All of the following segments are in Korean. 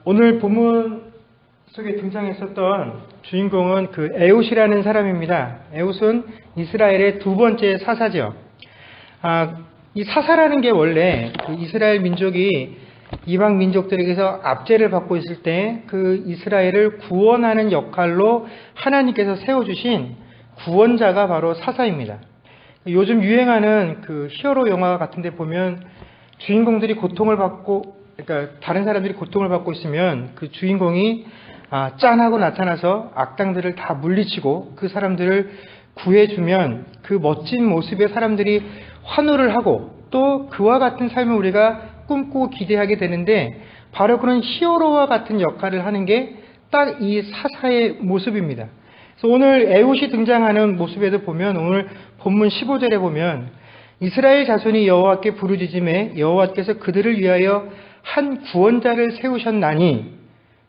오늘 본문 속에 등장했었던 주인공은 그 에훗이라는 사람입니다. 에훗은 이스라엘의 두 번째 사사죠. 이 사사라는 게 원래 그 이스라엘 민족이 이방 민족들에게서 압제를 받고 있을 때 그 이스라엘을 구원하는 역할로 하나님께서 세워주신 구원자가 바로 사사입니다. 요즘 유행하는 그 히어로 영화 같은 데 보면 주인공들이 고통을 받고, 그러니까 다른 사람들이 고통을 받고 있으면 그 주인공이 짠하고 나타나서 악당들을 다 물리치고 그 사람들을 구해주면 그 멋진 모습에 사람들이 환호를 하고 또 그와 같은 삶을 우리가 꿈꾸고 기대하게 되는데, 바로 그런 히어로와 같은 역할을 하는 게 딱 이 사사의 모습입니다. 그래서 오늘 에훗이 등장하는 모습에도 보면, 오늘 본문 15절에 보면 이스라엘 자손이 여호와께 부르짖음에 여호와께서 그들을 위하여 한 구원자를 세우셨나니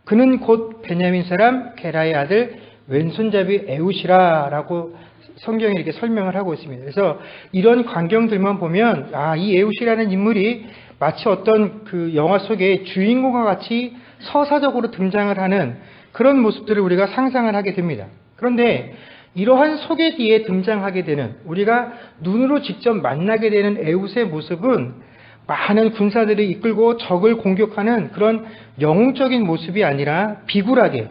그는 곧 베냐민 사람 게라의 아들 왼손잡이 에훗이라 라고 성경이 이렇게 설명을 하고 있습니다. 그래서 이런 광경들만 보면 이 에훗이라는 인물이 마치 어떤 그 영화 속의 주인공과 같이 서사적으로 등장을 하는 그런 모습들을 우리가 상상을 하게 됩니다. 그런데 이러한 소개 뒤에 등장하게 되는, 우리가 눈으로 직접 만나게 되는 에훗의 모습은 많은 군사들을 이끌고 적을 공격하는 그런 영웅적인 모습이 아니라 비굴하게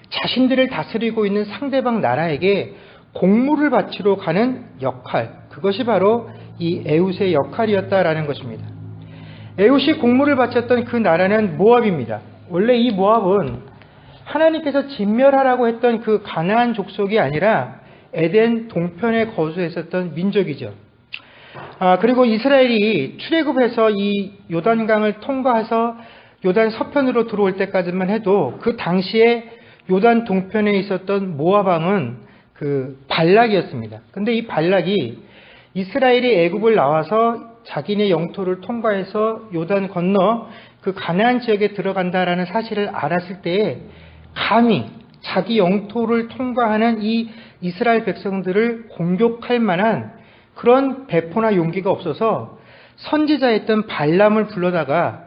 자신들을 다스리고 있는 상대방 나라에게 공물을 바치러 가는 역할, 그것이 바로 이 에훗의 역할이었다라는 것입니다. 에훗이 공물을 바쳤던 그 나라는 모압입니다. 원래 이 모압은 하나님께서 진멸하라고 했던 그 가나안 족속이 아니라 에덴 동편에 거주했었던 민족이죠. 그리고 이스라엘이 출애굽해서 이 요단강을 통과해서 요단 서편으로 들어올 때까지만 해도 그 당시에 요단 동편에 있었던 모압 왕은 그 발락이었습니다. 근데 이 발락이 이스라엘이 애굽을 나와서 자기네 영토를 통과해서 요단 건너 그 가나안 지역에 들어간다라는 사실을 알았을 때에 감히 자기 영토를 통과하는 이 이스라엘 백성들을 공격할 만한 그런 배포나 용기가 없어서 선지자였던 발람을 불러다가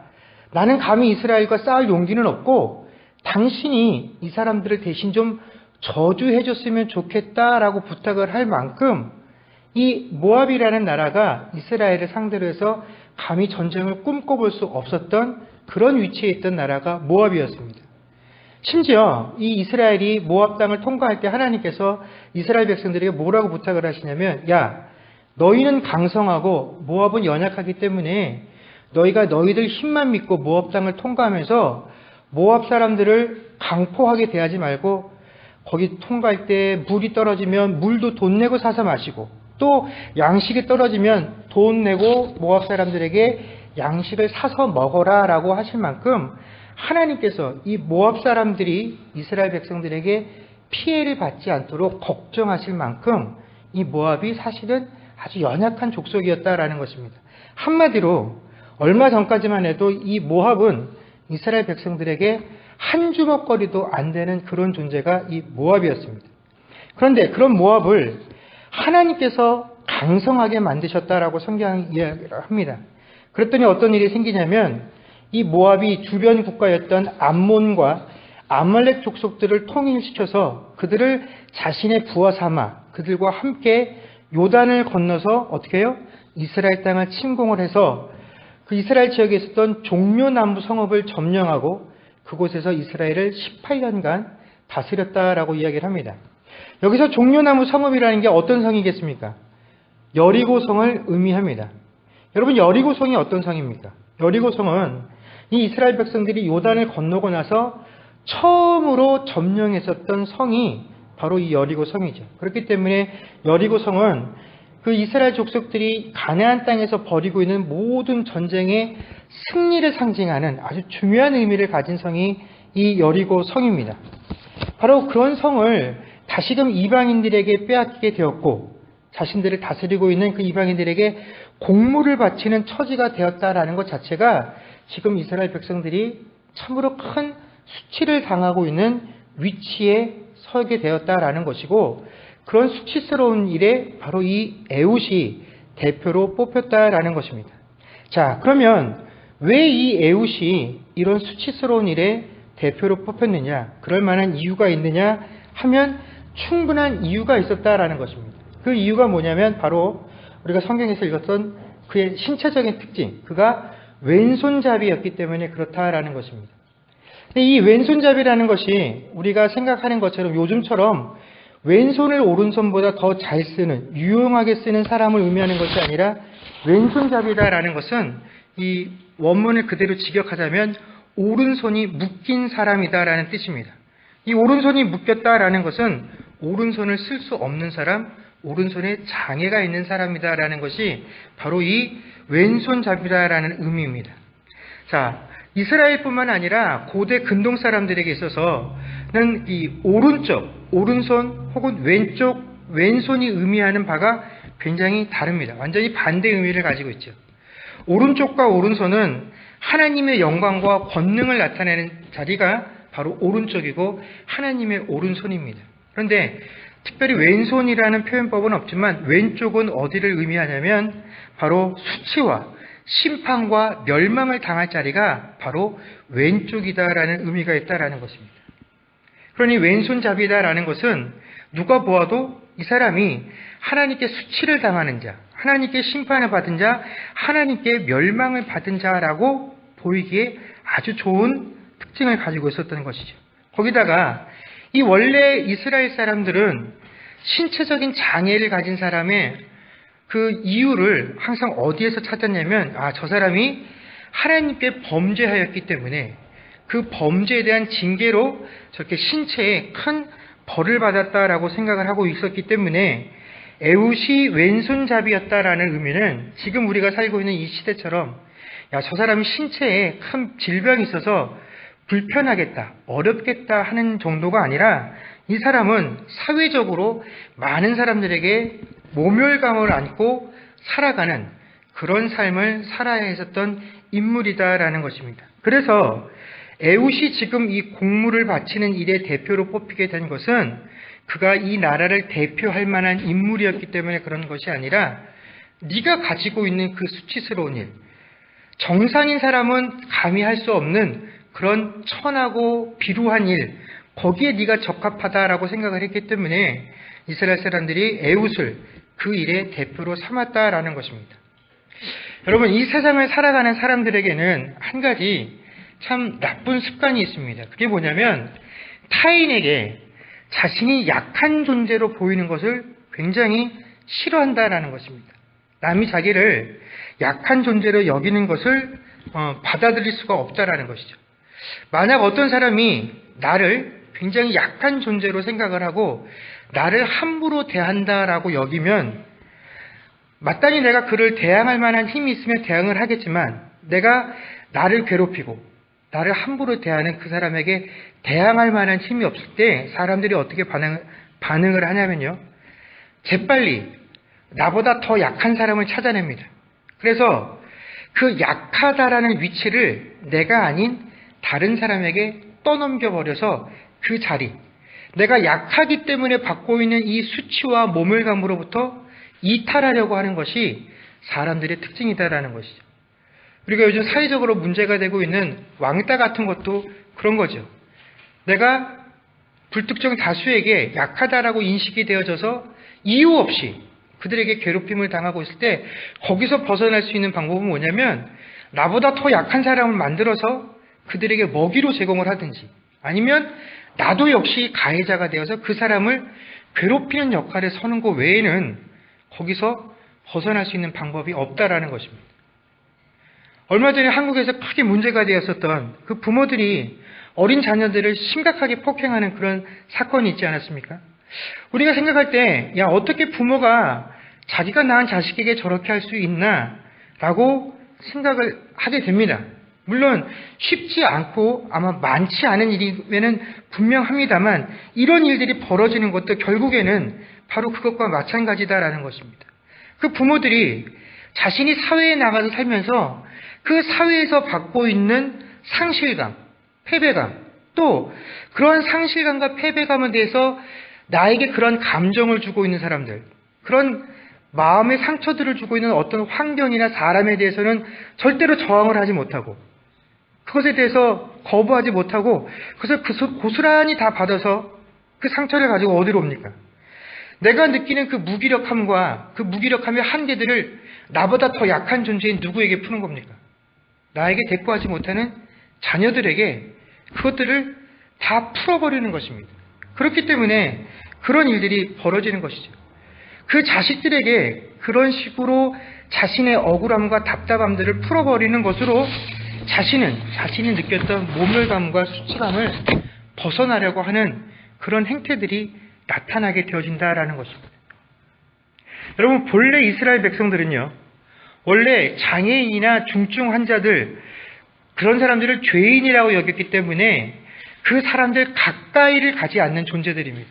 나는 감히 이스라엘과 싸울 용기는 없고 당신이 이 사람들을 대신 좀 저주해 줬으면 좋겠다라고 부탁을 할 만큼 이 모압이라는 나라가 이스라엘을 상대로 해서 감히 전쟁을 꿈꿔볼 수 없었던 그런 위치에 있던 나라가 모압이었습니다. 심지어 이 이스라엘이 모압 땅을 통과할 때 하나님께서 이스라엘 백성들에게 뭐라고 부탁을 하시냐면, 야, 너희는 강성하고 모압은 연약하기 때문에 너희가 너희들 힘만 믿고 모압 땅을 통과하면서 모압 사람들을 강포하게 대하지 말고 거기 통과할 때 물이 떨어지면 물도 돈 내고 사서 마시고 또 양식이 떨어지면 돈 내고 모압 사람들에게 양식을 사서 먹어라 라고 하실 만큼 하나님께서 이 모압 사람들이 이스라엘 백성들에게 피해를 받지 않도록 걱정하실 만큼 이 모압이 사실은 아주 연약한 족속이었다라는 것입니다. 한마디로 얼마 전까지만 해도 이 모압은 이스라엘 백성들에게 한 주먹거리도 안 되는 그런 존재가 이 모압이었습니다. 그런데 그런 모압을 하나님께서 강성하게 만드셨다라고 성경이 이야기를 합니다. 그랬더니 어떤 일이 생기냐면 이 모압이 주변 국가였던 암몬과 아말렉 족속들을 통일시켜서 그들을 자신의 부하 삼아 그들과 함께 요단을 건너서 어떻게 해요? 이스라엘 땅을 침공을 해서 그 이스라엘 지역에 있었던 종묘나무 성읍을 점령하고 그곳에서 이스라엘을 18년간 다스렸다라고 이야기를 합니다. 여기서 종묘나무 성읍이라는 게 어떤 성이겠습니까? 여리고성을 의미합니다. 여러분, 여리고성이 어떤 성입니까? 여리고성은 이 이스라엘 백성들이 요단을 건너고 나서 처음으로 점령했었던 성이 바로 이 여리고성이죠. 그렇기 때문에 여리고성은 그 이스라엘 족속들이 가나안 땅에서 벌이고 있는 모든 전쟁의 승리를 상징하는 아주 중요한 의미를 가진 성이 이 여리고성입니다. 바로 그런 성을 다시금 이방인들에게 빼앗기게 되었고 자신들을 다스리고 있는 그 이방인들에게 공물을 바치는 처지가 되었다라는 것 자체가 지금 이스라엘 백성들이 참으로 큰 수치를 당하고 있는 위치에 서게 되었다라는 것이고, 그런 수치스러운 일에 바로 이 에훗이 대표로 뽑혔다라는 것입니다. 자, 그러면 왜 이 에훗이 이런 수치스러운 일에 대표로 뽑혔느냐, 그럴 만한 이유가 있느냐 하면 충분한 이유가 있었다라는 것입니다. 그 이유가 뭐냐면 바로 우리가 성경에서 읽었던 그의 신체적인 특징, 그가 왼손잡이였기 때문에 그렇다라는 것입니다. 근데 이 왼손잡이라는 것이 우리가 생각하는 것처럼 요즘처럼 왼손을 오른손보다 더 잘 쓰는, 유용하게 쓰는 사람을 의미하는 것이 아니라 왼손잡이다라는 것은 이 원문을 그대로 직역하자면 오른손이 묶인 사람이다라는 뜻입니다. 이 오른손이 묶였다라는 것은 오른손을 쓸 수 없는 사람, 오른손에 장애가 있는 사람이다라는 것이 바로 이 왼손잡이다라는 의미입니다. 자, 이스라엘뿐만 아니라 고대 근동 사람들에게 있어서는 이 오른손 혹은 왼손이 의미하는 바가 굉장히 다릅니다. 완전히 반대 의미를 가지고 있죠. 오른쪽과 오른손은 하나님의 영광과 권능을 나타내는 자리가 바로 오른쪽이고 하나님의 오른손입니다. 그런데 특별히 왼손이라는 표현법은 없지만 왼쪽은 어디를 의미하냐면 바로 수치와 심판과 멸망을 당할 자리가 바로 왼쪽이다라는 의미가 있다라는 것입니다. 그러니 왼손잡이다라는 것은 누가 보아도 이 사람이 하나님께 수치를 당하는 자, 하나님께 심판을 받은 자, 하나님께 멸망을 받은 자라고 보이기에 아주 좋은 특징을 가지고 있었던 것이죠. 거기다가 이 원래 이스라엘 사람들은 신체적인 장애를 가진 사람의 그 이유를 항상 어디에서 찾았냐면 저 사람이 하나님께 범죄하였기 때문에 그 범죄에 대한 징계로 저렇게 신체에 큰 벌을 받았다라고 생각을 하고 있었기 때문에 에훗이 왼손잡이였다라는 의미는 지금 우리가 살고 있는 이 시대처럼 저 사람이 신체에 큰 질병이 있어서 불편하겠다, 어렵겠다 하는 정도가 아니라 이 사람은 사회적으로 많은 사람들에게 모멸감을 안고 살아가는 그런 삶을 살아야 했었던 인물이다라는 것입니다. 그래서 에훗이 지금 이 공물을 바치는 일의 대표로 뽑히게 된 것은 그가 이 나라를 대표할 만한 인물이었기 때문에 그런 것이 아니라 네가 가지고 있는 그 수치스러운 일, 정상인 사람은 감히 할 수 없는 그런 천하고 비루한 일, 거기에 네가 적합하다라고 생각을 했기 때문에 이스라엘 사람들이 에훗을 그 일의 대표로 삼았다라는 것입니다. 여러분, 이 세상을 살아가는 사람들에게는 한 가지 참 나쁜 습관이 있습니다. 그게 뭐냐면 타인에게 자신이 약한 존재로 보이는 것을 굉장히 싫어한다라는 것입니다. 남이 자기를 약한 존재로 여기는 것을 받아들일 수가 없다라는 것이죠. 만약 어떤 사람이 나를 굉장히 약한 존재로 생각을 하고 나를 함부로 대한다라고 여기면 마땅히 내가 그를 대항할 만한 힘이 있으면 대항을 하겠지만 내가 나를 괴롭히고 나를 함부로 대하는 그 사람에게 대항할 만한 힘이 없을 때 사람들이 어떻게 반응을 하냐면요. 재빨리 나보다 더 약한 사람을 찾아냅니다. 그래서 그 약하다라는 위치를 내가 아닌 다른 사람에게 떠넘겨버려서 그 자리, 내가 약하기 때문에 받고 있는 이 수치와 모멸감으로부터 이탈하려고 하는 것이 사람들의 특징이다라는 것이죠. 우리가 요즘 사회적으로 문제가 되고 있는 왕따 같은 것도 그런 거죠. 내가 불특정 다수에게 약하다라고 인식이 되어져서 이유 없이 그들에게 괴롭힘을 당하고 있을 때 거기서 벗어날 수 있는 방법은 뭐냐면 나보다 더 약한 사람을 만들어서 그들에게 먹이로 제공을 하든지 아니면 나도 역시 가해자가 되어서 그 사람을 괴롭히는 역할에 서는 것 외에는 거기서 벗어날 수 있는 방법이 없다라는 것입니다. 얼마 전에 한국에서 크게 문제가 되었었던 그 부모들이 어린 자녀들을 심각하게 폭행하는 그런 사건이 있지 않았습니까? 우리가 생각할 때 어떻게 부모가 자기가 낳은 자식에게 저렇게 할 수 있나 라고 생각을 하게 됩니다. 물론 쉽지 않고 아마 많지 않은 일이면은 분명합니다만 이런 일들이 벌어지는 것도 결국에는 바로 그것과 마찬가지다라는 것입니다. 그 부모들이 자신이 사회에 나가서 살면서 그 사회에서 받고 있는 상실감, 패배감, 또 그러한 상실감과 패배감에 대해서 나에게 그런 감정을 주고 있는 사람들, 그런 마음의 상처들을 주고 있는 어떤 환경이나 사람에 대해서는 절대로 저항을 하지 못하고 그것에 대해서 거부하지 못하고 그것을 고스란히 다 받아서 그 상처를 가지고 어디로 옵니까? 내가 느끼는 그 무기력함과 그 무기력함의 한계들을 나보다 더 약한 존재인 누구에게 푸는 겁니까? 나에게 대꾸하지 못하는 자녀들에게 그것들을 다 풀어버리는 것입니다. 그렇기 때문에 그런 일들이 벌어지는 것이죠. 그 자식들에게 그런 식으로 자신의 억울함과 답답함들을 풀어버리는 것으로 자신이 느꼈던 모멸감과 수치감을 벗어나려고 하는 그런 행태들이 나타나게 되어진다라는 것입니다. 여러분, 본래 이스라엘 백성들은요, 원래 장애인이나 중증 환자들, 그런 사람들을 죄인이라고 여겼기 때문에 그 사람들 가까이를 가지 않는 존재들입니다.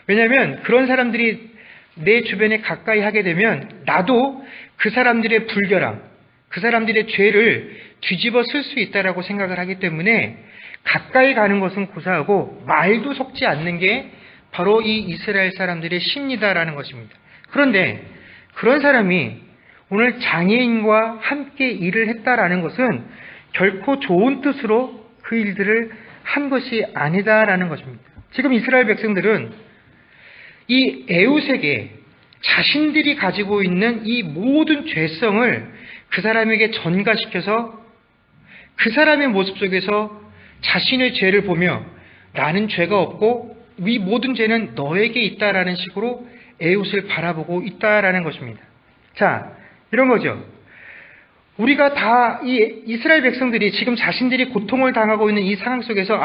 왜냐하면 그런 사람들이 내 주변에 가까이 하게 되면 나도 그 사람들의 불결함, 그 사람들의 죄를 뒤집어 쓸 수 있다라고 생각을 하기 때문에 가까이 가는 것은 고사하고 말도 섞지 않는 게 바로 이 이스라엘 사람들의 심리다라는 것입니다. 그런데 그런 사람이 오늘 장애인과 함께 일을 했다라는 것은 결코 좋은 뜻으로 그 일들을 한 것이 아니다라는 것입니다. 지금 이스라엘 백성들은 이 에웃에게 자신들이 가지고 있는 이 모든 죄성을 그 사람에게 전가시켜서 그 사람의 모습 속에서 자신의 죄를 보며 나는 죄가 없고 이 모든 죄는 너에게 있다라는 식으로 에웃을 바라보고 있다라는 것입니다. 자, 이런 거죠. 우리가 다 이 이스라엘 백성들이 지금 자신들이 고통을 당하고 있는 이 상황 속에서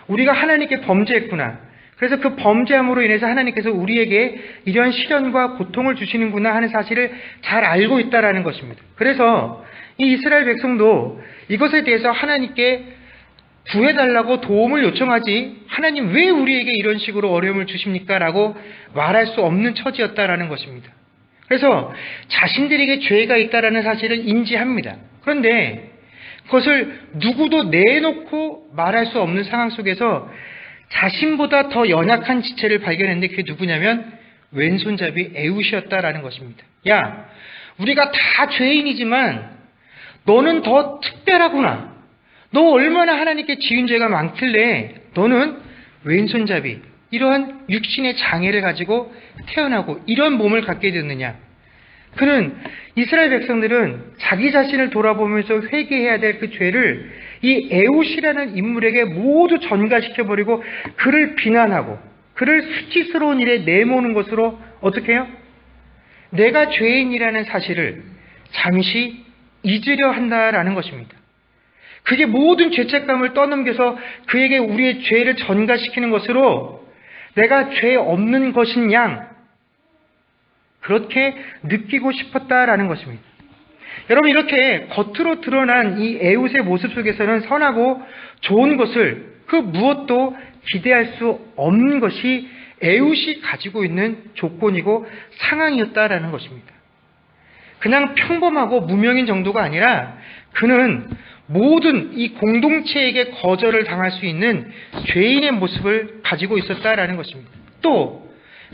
우리가 하나님께 범죄했구나. 그래서 그 범죄함으로 인해서 하나님께서 우리에게 이런 시련과 고통을 주시는구나 하는 사실을 잘 알고 있다라는 것입니다. 그래서 이 이스라엘 백성도 이것에 대해서 하나님께 구해달라고 도움을 요청하지 하나님 왜 우리에게 이런 식으로 어려움을 주십니까? 라고 말할 수 없는 처지였다라는 것입니다. 그래서 자신들에게 죄가 있다라는 사실을 인지합니다. 그런데 그것을 누구도 내놓고 말할 수 없는 상황 속에서 자신보다 더 연약한 지체를 발견했는데 그게 누구냐면 왼손잡이 에웃이었다라는 것입니다. 야, 우리가 다 죄인이지만 너는 더 특별하구나. 너 얼마나 하나님께 지은 죄가 많길래 너는 왼손잡이, 이러한 육신의 장애를 가지고 태어나고 이런 몸을 갖게 됐느냐. 그는 이스라엘 백성들은 자기 자신을 돌아보면서 회개해야 될 그 죄를 이 에웃이라는 인물에게 모두 전가시켜버리고 그를 비난하고 그를 수치스러운 일에 내모는 것으로 어떻게 해요? 내가 죄인이라는 사실을 잠시 잊으려 한다라는 것입니다. 그게 모든 죄책감을 떠넘겨서 그에게 우리의 죄를 전가시키는 것으로 내가 죄 없는 것인 양 그렇게 느끼고 싶었다라는 것입니다. 여러분, 이렇게 겉으로 드러난 이 에웃의 모습 속에서는 선하고 좋은 것을 그 무엇도 기대할 수 없는 것이 에웃이 가지고 있는 조건이고 상황이었다라는 것입니다. 그냥 평범하고 무명인 정도가 아니라 그는 모든 이 공동체에게 거절을 당할 수 있는 죄인의 모습을 가지고 있었다라는 것입니다. 또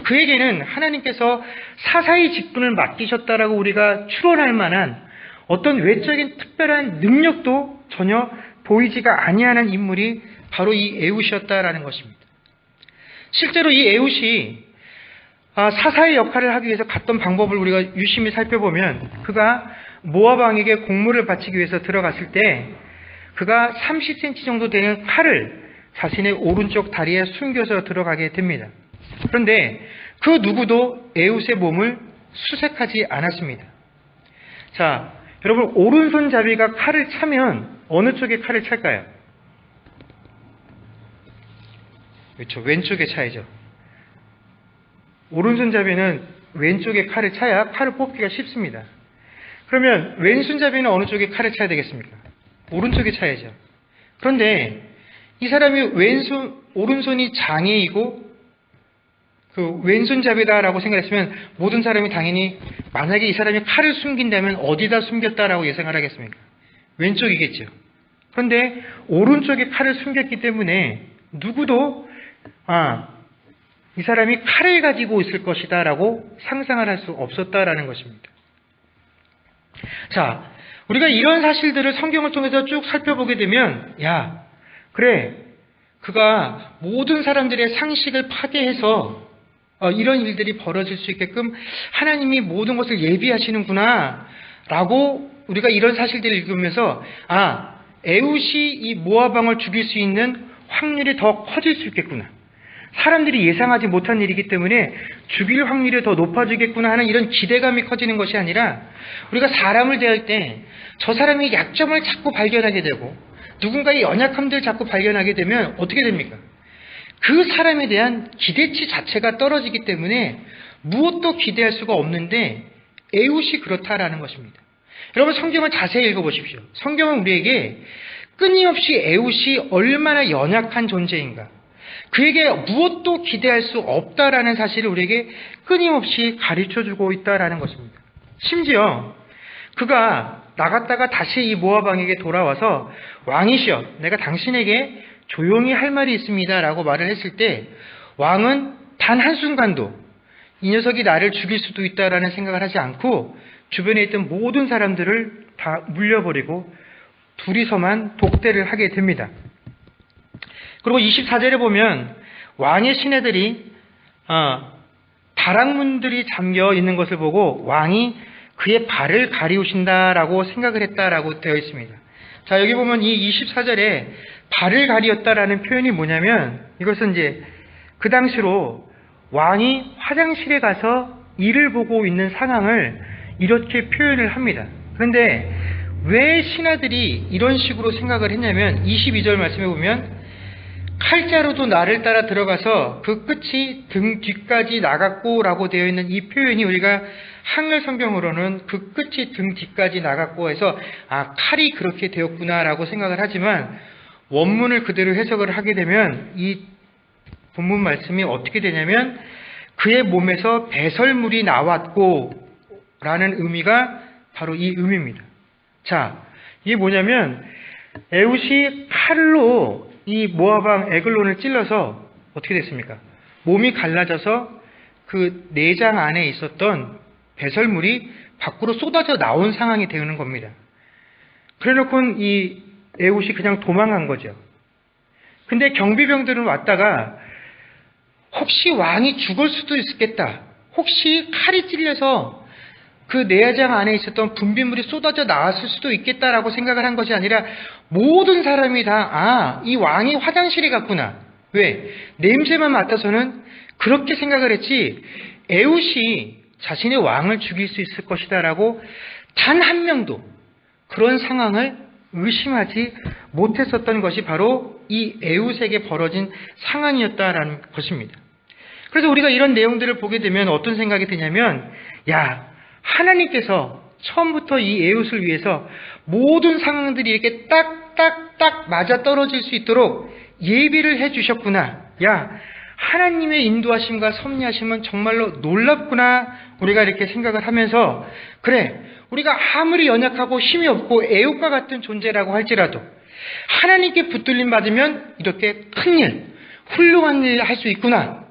그에게는 하나님께서 사사의 직분을 맡기셨다라고 우리가 추론할 만한 어떤 외적인 특별한 능력도 전혀 보이지가 아니하는 인물이 바로 이 에웃이었다라는 것입니다. 실제로 이 에웃이 사사의 역할을 하기 위해서 갔던 방법을 우리가 유심히 살펴보면 그가 모압 왕에게 공물을 바치기 위해서 들어갔을 때 그가 30cm 정도 되는 칼을 자신의 오른쪽 다리에 숨겨서 들어가게 됩니다. 그런데 그 누구도 에웃의 몸을 수색하지 않았습니다. 자, 여러분, 오른손잡이가 칼을 차면 어느 쪽에 칼을 찰까요? 그렇죠. 왼쪽에 차야죠. 오른손잡이는 왼쪽에 칼을 차야 칼을 뽑기가 쉽습니다. 그러면 왼손잡이는 어느 쪽에 칼을 차야 되겠습니까? 오른쪽에 차야죠. 그런데 이 사람이 오른손이 장애이고 그 왼손잡이다라고 생각했으면 모든 사람이 당연히 만약에 이 사람이 칼을 숨긴다면 어디다 숨겼다라고 예상을 하겠습니까? 왼쪽이겠죠. 그런데 오른쪽에 칼을 숨겼기 때문에 누구도 이 사람이 칼을 가지고 있을 것이다 라고 상상을 할 수 없었다라는 것입니다. 자, 우리가 이런 사실들을 성경을 통해서 쭉 살펴보게 되면, 야, 그래, 그가 모든 사람들의 상식을 파괴해서 이런 일들이 벌어질 수 있게끔 하나님이 모든 것을 예비하시는구나 라고 우리가 이런 사실들을 읽으면서 에훗이 이 모압 왕을 죽일 수 있는 확률이 더 커질 수 있겠구나, 사람들이 예상하지 못한 일이기 때문에 죽일 확률이 더 높아지겠구나 하는 이런 기대감이 커지는 것이 아니라, 우리가 사람을 대할 때 저 사람의 약점을 자꾸 발견하게 되고 누군가의 연약함들을 자꾸 발견하게 되면 어떻게 됩니까? 그 사람에 대한 기대치 자체가 떨어지기 때문에 무엇도 기대할 수가 없는데 에훗이 그렇다라는 것입니다. 여러분, 성경을 자세히 읽어보십시오. 성경은 우리에게 끊임없이 에훗이 얼마나 연약한 존재인가, 그에게 무엇도 기대할 수 없다라는 사실을 우리에게 끊임없이 가르쳐주고 있다라는 것입니다. 심지어 그가 나갔다가 다시 이 모압 왕에게 돌아와서 왕이시여, 내가 당신에게 조용히 할 말이 있습니다 라고 말을 했을 때 왕은 단 한순간도 이 녀석이 나를 죽일 수도 있다라는 생각을 하지 않고 주변에 있던 모든 사람들을 다 물려버리고 둘이서만 독대를 하게 됩니다. 그리고 24절에 보면 왕의 시내들이 다락문들이 잠겨 있는 것을 보고 왕이 그의 발을 가리우신다라고 생각을 했다라고 되어 있습니다. 자, 여기 보면 이 24절에 발을 가리었다라는 표현이 뭐냐면, 이것은 이제 그 당시로 왕이 화장실에 가서 일을 보고 있는 상황을 이렇게 표현을 합니다. 그런데 왜 신하들이 이런 식으로 생각을 했냐면, 22절 말씀해 보면 칼자루도 나를 따라 들어가서 그 끝이 등 뒤까지 나갔고 라고 되어 있는 이 표현이, 우리가 한글 성경으로는 그 끝이 등 뒤까지 나갔고 해서 칼이 그렇게 되었구나 라고 생각을 하지만, 원문을 그대로 해석을 하게 되면 이 본문 말씀이 어떻게 되냐면 그의 몸에서 배설물이 나왔고 라는 의미가 바로 이 의미입니다. 자, 이게 뭐냐면 에훗이 칼로 이 모압 왕 에글론을 찔러서 어떻게 됐습니까? 몸이 갈라져서 그 내장 안에 있었던 배설물이 밖으로 쏟아져 나온 상황이 되는 겁니다. 그래놓고 이 에훗이 그냥 도망간 거죠. 근데 경비병들은 왔다가 혹시 왕이 죽을 수도 있겠다, 혹시 칼이 찔려서 그 내장 안에 있었던 분비물이 쏟아져 나왔을 수도 있겠다라고 생각을 한 것이 아니라 모든 사람이 다 이 왕이 화장실에 갔구나, 왜? 냄새만 맡아서는 그렇게 생각을 했지 에훗이 자신의 왕을 죽일 수 있을 것이다 라고 단 한 명도 그런 상황을 의심하지 못했었던 것이 바로 이 에훗에게 벌어진 상황이었다라는 것입니다. 그래서 우리가 이런 내용들을 보게 되면 어떤 생각이 드냐면, 야, 하나님께서 처음부터 이 에훗을 위해서 모든 상황들이 이렇게 딱딱딱 맞아떨어질 수 있도록 예비를 해주셨구나. 야, 하나님의 인도하심과 섭리하심은 정말로 놀랍구나, 우리가 이렇게 생각을 하면서, 그래, 우리가 아무리 연약하고 힘이 없고 에훗과 같은 존재라고 할지라도 하나님께 붙들림 받으면 이렇게 큰일, 훌륭한 일 할 수 있구나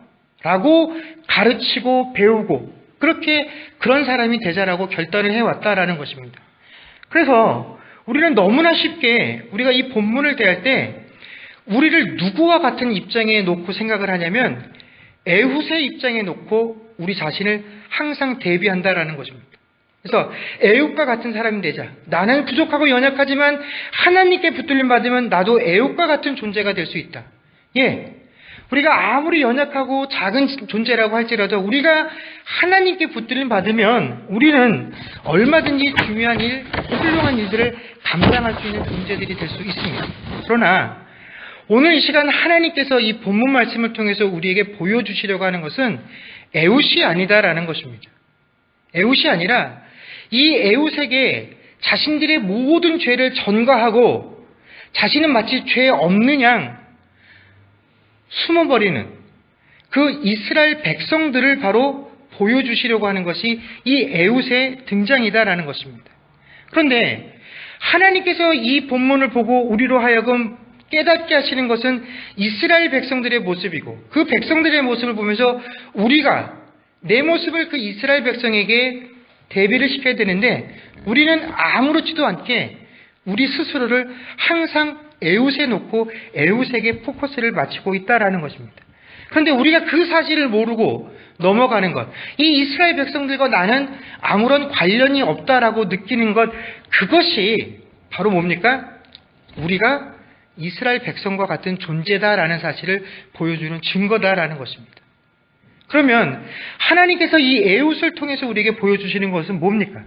라고 가르치고 배우고 그렇게 그런 사람이 되자라고 결단을 해왔다라는 것입니다. 그래서 우리는 너무나 쉽게 우리가 이 본문을 대할 때 우리를 누구와 같은 입장에 놓고 생각을 하냐면 에훗의 입장에 놓고 우리 자신을 항상 대비한다라는 것입니다. 그래서 에훗과 같은 사람이 되자. 나는 부족하고 연약하지만 하나님께 붙들림 받으면 나도 에훗과 같은 존재가 될 수 있다. 예, 우리가 아무리 연약하고 작은 존재라고 할지라도 우리가 하나님께 붙들림 받으면 우리는 얼마든지 중요한 일, 훌륭한 일들을 감당할 수 있는 존재들이 될 수 있습니다. 그러나 오늘 이 시간 하나님께서 이 본문 말씀을 통해서 우리에게 보여주시려고 하는 것은 에훗이 아니다라는 것입니다. 에훗이 아니라 이 에훗에게 자신들의 모든 죄를 전가하고 자신은 마치 죄 없는 양 숨어버리는 그 이스라엘 백성들을 바로 보여주시려고 하는 것이 이 에훗의 등장이다라는 것입니다. 그런데 하나님께서 이 본문을 보고 우리로 하여금 깨닫게 하시는 것은 이스라엘 백성들의 모습이고 그 백성들의 모습을 보면서 우리가 내 모습을 그 이스라엘 백성에게 대비를 시켜야 되는데 우리는 아무렇지도 않게 우리 스스로를 항상 에웃에 놓고 에웃에게 포커스를 맞추고 있다라는 것입니다. 그런데 우리가 그 사실을 모르고 넘어가는 것, 이 이스라엘 백성들과 나는 아무런 관련이 없다라고 느끼는 것, 그것이 바로 뭡니까? 우리가 이스라엘 백성과 같은 존재다라는 사실을 보여주는 증거다라는 것입니다. 그러면 하나님께서 이 에웃을 통해서 우리에게 보여주시는 것은 뭡니까?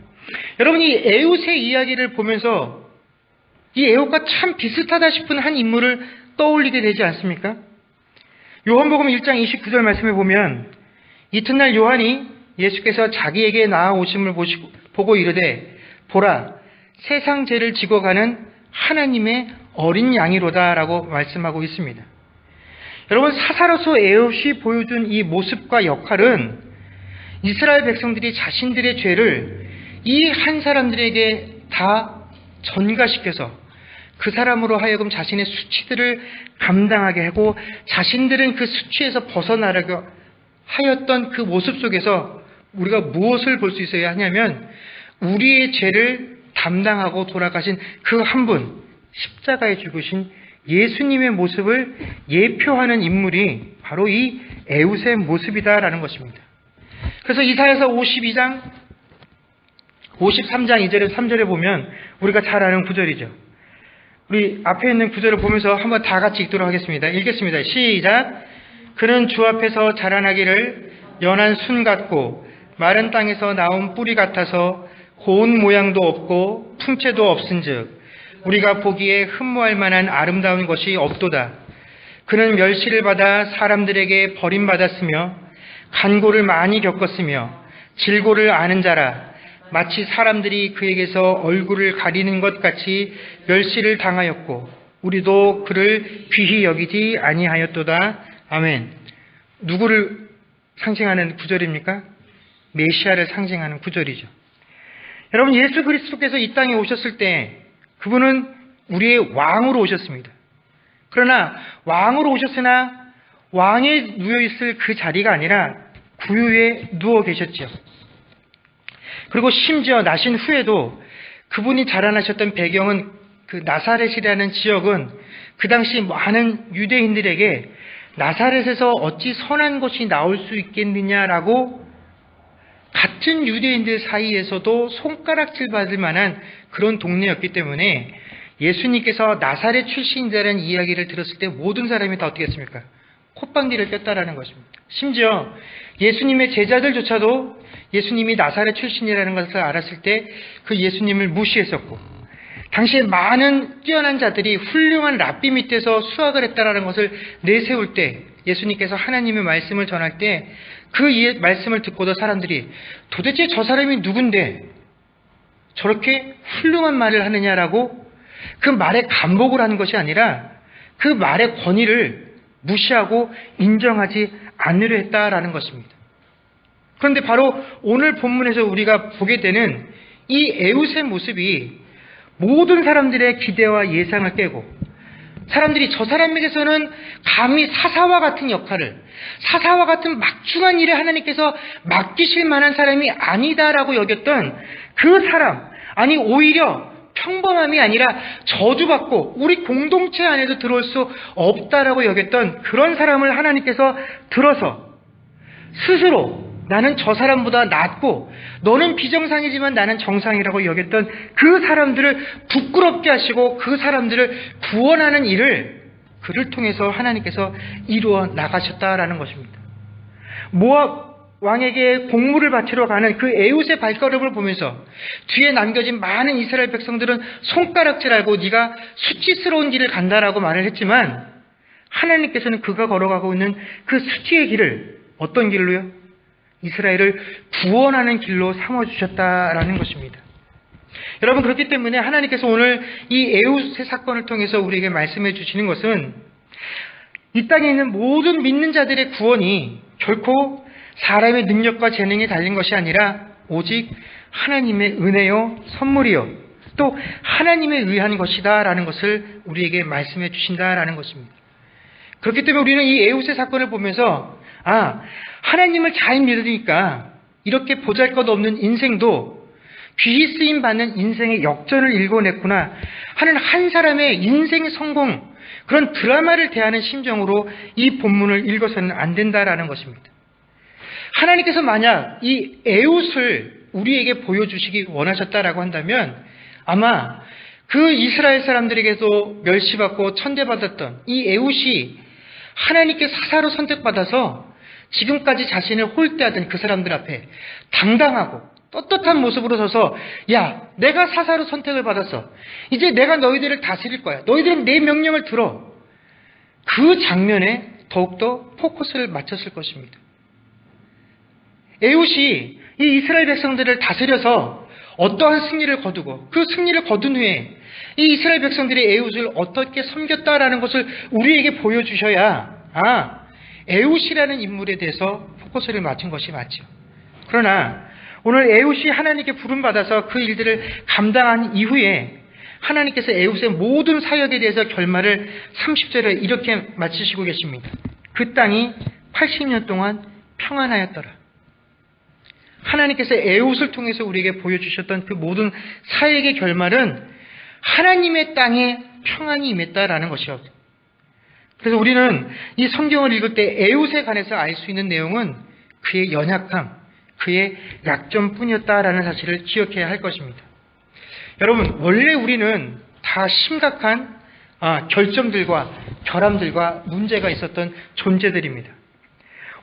여러분, 이 에웃의 이야기를 보면서 이 에웃과 참 비슷하다 싶은 한 인물을 떠올리게 되지 않습니까? 요한복음 1장 29절 말씀에 보면 이튿날 요한이 예수께서 자기에게 나아오심을 보고 이르되 보라, 세상 죄를 지고 가는 하나님의 어린 양이로다 라고 말씀하고 있습니다. 여러분, 사사로서 에웃이 보여준 이 모습과 역할은 이스라엘 백성들이 자신들의 죄를 이 한 사람들에게 다 전가시켜서 그 사람으로 하여금 자신의 수치들을 감당하게 하고 자신들은 그 수치에서 벗어나려고 하였던 그 모습 속에서 우리가 무엇을 볼 수 있어야 하냐면 우리의 죄를 담당하고 돌아가신 그 한 분, 십자가에 죽으신 예수님의 모습을 예표하는 인물이 바로 이 에웃의 모습이다라는 것입니다. 그래서 이사야서 52장 53장 2절에 3절에 보면 우리가 잘 아는 구절이죠. 우리 앞에 있는 구절을 보면서 한번 다 같이 읽도록 하겠습니다. 읽겠습니다. 시작. 그는 주 앞에서 자라나기를 연한 순 같고 마른 땅에서 나온 뿌리 같아서 고운 모양도 없고 풍채도 없은즉 우리가 보기에 흠모할 만한 아름다운 것이 없도다. 그는 멸시를 받아 사람들에게 버림받았으며 간고를 많이 겪었으며 질고를 아는 자라. 마치 사람들이 그에게서 얼굴을 가리는 것 같이 멸시를 당하였고 우리도 그를 귀히 여기지 아니하였도다. 아멘. 누구를 상징하는 구절입니까? 메시아를 상징하는 구절이죠. 여러분, 예수 그리스도께서 이 땅에 오셨을 때 그분은 우리의 왕으로 오셨습니다. 그러나 왕으로 오셨으나 왕에 누워있을 그 자리가 아니라 구유에 누워 계셨죠. 그리고 심지어 나신 후에도 그분이 자라나셨던 배경은 그 나사렛이라는 지역은 그 당시 많은 유대인들에게 나사렛에서 어찌 선한 것이 나올 수 있겠느냐라고 같은 유대인들 사이에서도 손가락질 받을 만한 그런 동네였기 때문에 예수님께서 나사렛 출신이라는 이야기를 들었을 때 모든 사람이 다 어떻게 했습니까? 콧방귀를 꼈다라는 것입니다. 심지어 예수님의 제자들조차도 예수님이 나사렛 출신이라는 것을 알았을 때 그 예수님을 무시했었고 당시에 많은 뛰어난 자들이 훌륭한 랍비 밑에서 수학을 했다라는 것을 내세울 때 예수님께서 하나님의 말씀을 전할 때 그 말씀을 듣고도 사람들이 도대체 저 사람이 누군데 저렇게 훌륭한 말을 하느냐라고 그 말에 감복을 하는 것이 아니라 그 말의 권위를 무시하고 인정하지 않으려 했다라는 것입니다. 그런데 바로 오늘 본문에서 우리가 보게 되는 이 에웃의 모습이 모든 사람들의 기대와 예상을 깨고 사람들이 저 사람에게서는 감히 사사와 같은 역할을, 사사와 같은 막중한 일을 하나님께서 맡기실 만한 사람이 아니다라고 여겼던 그 사람, 아니 오히려 평범함이 아니라 저주받고 우리 공동체 안에도 들어올 수 없다라고 여겼던 그런 사람을 하나님께서 들어서 스스로 나는 저 사람보다 낫고 너는 비정상이지만 나는 정상이라고 여겼던 그 사람들을 부끄럽게 하시고 그 사람들을 구원하는 일을 그를 통해서 하나님께서 이루어 나가셨다라는 것입니다. 모압 왕에게 공물을 바치러 가는 그 에웃의 발걸음을 보면서 뒤에 남겨진 많은 이스라엘 백성들은 손가락질하고 네가 수치스러운 길을 간다라고 말을 했지만 하나님께서는 그가 걸어가고 있는 그 수치의 길을 어떤 길로요? 이스라엘을 구원하는 길로 삼아주셨다라는 것입니다. 여러분, 그렇기 때문에 하나님께서 오늘 이 에웃의 사건을 통해서 우리에게 말씀해 주시는 것은 이 땅에 있는 모든 믿는 자들의 구원이 결코 사람의 능력과 재능에 달린 것이 아니라 오직 하나님의 은혜요 선물이요 또 하나님에 의한 것이다라는 것을 우리에게 말씀해 주신다라는 것입니다. 그렇기 때문에 우리는 이 에웃의 사건을 보면서 하나님을 잘 믿으니까 이렇게 보잘것없는 인생도 귀히 쓰임받는 인생의 역전을 일궈냈구나 하는 한 사람의 인생 성공, 그런 드라마를 대하는 심정으로 이 본문을 읽어서는 안 된다라는 것입니다. 하나님께서 만약 이 에웃을 우리에게 보여주시기 원하셨다라고 한다면 아마 그 이스라엘 사람들에게도 멸시받고 천대받았던 이 에웃이 하나님께 사사로 선택받아서 지금까지 자신을 홀대하던 그 사람들 앞에 당당하고 떳떳한 모습으로 서서 야, 내가 사사로 선택을 받았어. 이제 내가 너희들을 다스릴 거야. 너희들은 내 명령을 들어. 그 장면에 더욱더 포커스를 맞췄을 것입니다. 에웃이 이 이스라엘 백성들을 다스려서 어떠한 승리를 거두고 그 승리를 거둔 후에 이 이스라엘 백성들이 에웃을 어떻게 섬겼다라는 것을 우리에게 보여주셔야 에웃이라는 인물에 대해서 포커스를 맞춘 것이 맞죠. 그러나 오늘 에웃이 하나님께 부름받아서 그 일들을 감당한 이후에 하나님께서 에웃의 모든 사역에 대해서 결말을 30절에 이렇게 마치시고 계십니다. 그 땅이 80년 동안 평안하였더라. 하나님께서 에웃을 통해서 우리에게 보여주셨던 그 모든 사역의 결말은 하나님의 땅에 평안이 임했다라는 것이었죠. 그래서 우리는 이 성경을 읽을 때 에웃에 관해서 알 수 있는 내용은 그의 연약함, 그의 약점뿐이었다라는 사실을 기억해야 할 것입니다. 여러분, 원래 우리는 다 심각한 결점들과 결함들과 문제가 있었던 존재들입니다.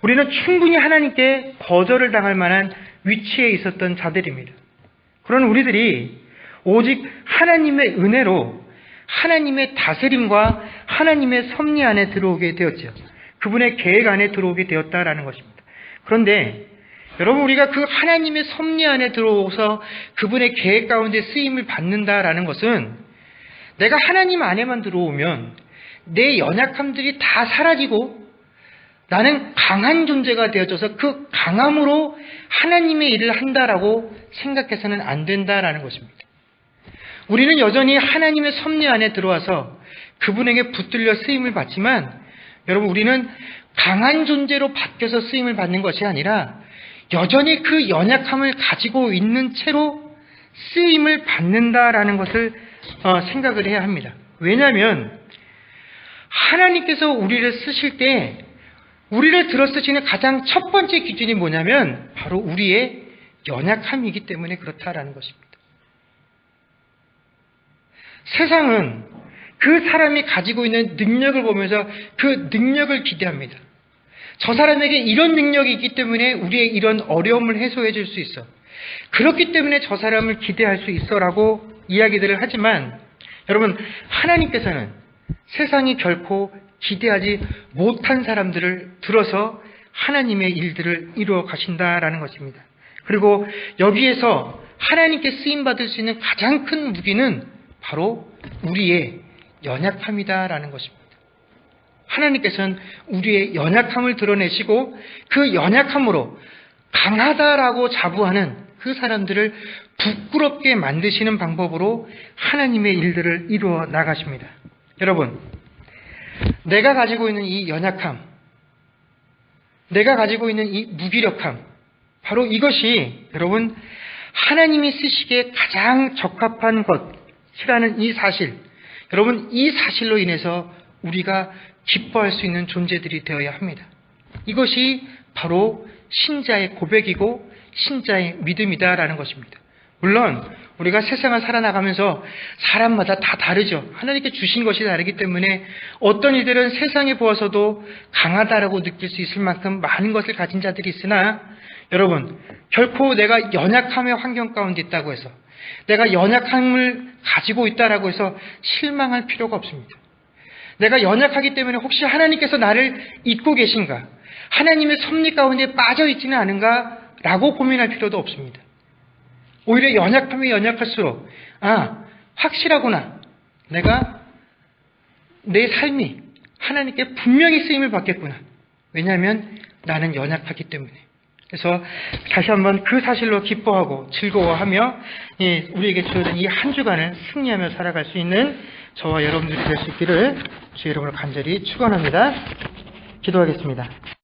우리는 충분히 하나님께 거절을 당할 만한 위치에 있었던 자들입니다. 그런 우리들이 오직 하나님의 은혜로 하나님의 다스림과 하나님의 섭리 안에 들어오게 되었죠. 그분의 계획 안에 들어오게 되었다라는 것입니다. 그런데 여러분, 우리가 그 하나님의 섭리 안에 들어오서 그분의 계획 가운데 쓰임을 받는다라는 것은 내가 하나님 안에만 들어오면 내 연약함들이 다 사라지고 나는 강한 존재가 되어져서 그 강함으로 하나님의 일을 한다라고 생각해서는 안 된다라는 것입니다. 우리는 여전히 하나님의 섭리 안에 들어와서 그분에게 붙들려 쓰임을 받지만 여러분, 우리는 강한 존재로 바뀌어서 쓰임을 받는 것이 아니라 여전히 그 연약함을 가지고 있는 채로 쓰임을 받는다라는 것을 생각을 해야 합니다. 왜냐하면 하나님께서 우리를 쓰실 때 우리를 들어 쓰시는 가장 첫 번째 기준이 뭐냐면 바로 우리의 연약함이기 때문에 그렇다라는 것입니다. 세상은 그 사람이 가지고 있는 능력을 보면서 그 능력을 기대합니다. 저 사람에게 이런 능력이 있기 때문에 우리의 이런 어려움을 해소해 줄 수 있어. 그렇기 때문에 저 사람을 기대할 수 있어라고 이야기들을 하지만 여러분, 하나님께서는 세상이 결코 기대하지 못한 사람들을 들어서 하나님의 일들을 이루어 가신다라는 것입니다. 그리고 여기에서 하나님께 쓰임받을 수 있는 가장 큰 무기는 바로 우리의 연약함이다라는 것입니다. 하나님께서는 우리의 연약함을 드러내시고 그 연약함으로 강하다라고 자부하는 그 사람들을 부끄럽게 만드시는 방법으로 하나님의 일들을 이루어 나가십니다. 여러분, 내가 가지고 있는 이 연약함, 내가 가지고 있는 이 무기력함, 바로 이것이 여러분 하나님이 쓰시기에 가장 적합한 것이라는 이 사실, 여러분 이 사실로 인해서 우리가 기뻐할 수 있는 존재들이 되어야 합니다. 이것이 바로 신자의 고백이고 신자의 믿음이다라는 것입니다. 물론 우리가 세상을 살아나가면서 사람마다 다 다르죠. 하나님께 주신 것이 다르기 때문에 어떤 이들은 세상에 보아서도 강하다라고 느낄 수 있을 만큼 많은 것을 가진 자들이 있으나 여러분, 결코 내가 연약함의 환경 가운데 있다고 해서 내가 연약함을 가지고 있다라고 해서 실망할 필요가 없습니다. 내가 연약하기 때문에 혹시 하나님께서 나를 잊고 계신가? 하나님의 섭리 가운데 빠져 있지는 않은가? 라고 고민할 필요도 없습니다. 오히려 연약함이 연약할수록 확실하구나. 내가 내 삶이 하나님께 분명히 쓰임을 받겠구나. 왜냐하면 나는 연약하기 때문에. 그래서 다시 한번 그 사실로 기뻐하고 즐거워하며 우리에게 주어진 이 한 주간을 승리하며 살아갈 수 있는 저와 여러분들이 될 수 있기를 주의 이름으로 간절히 축원합니다. 기도하겠습니다.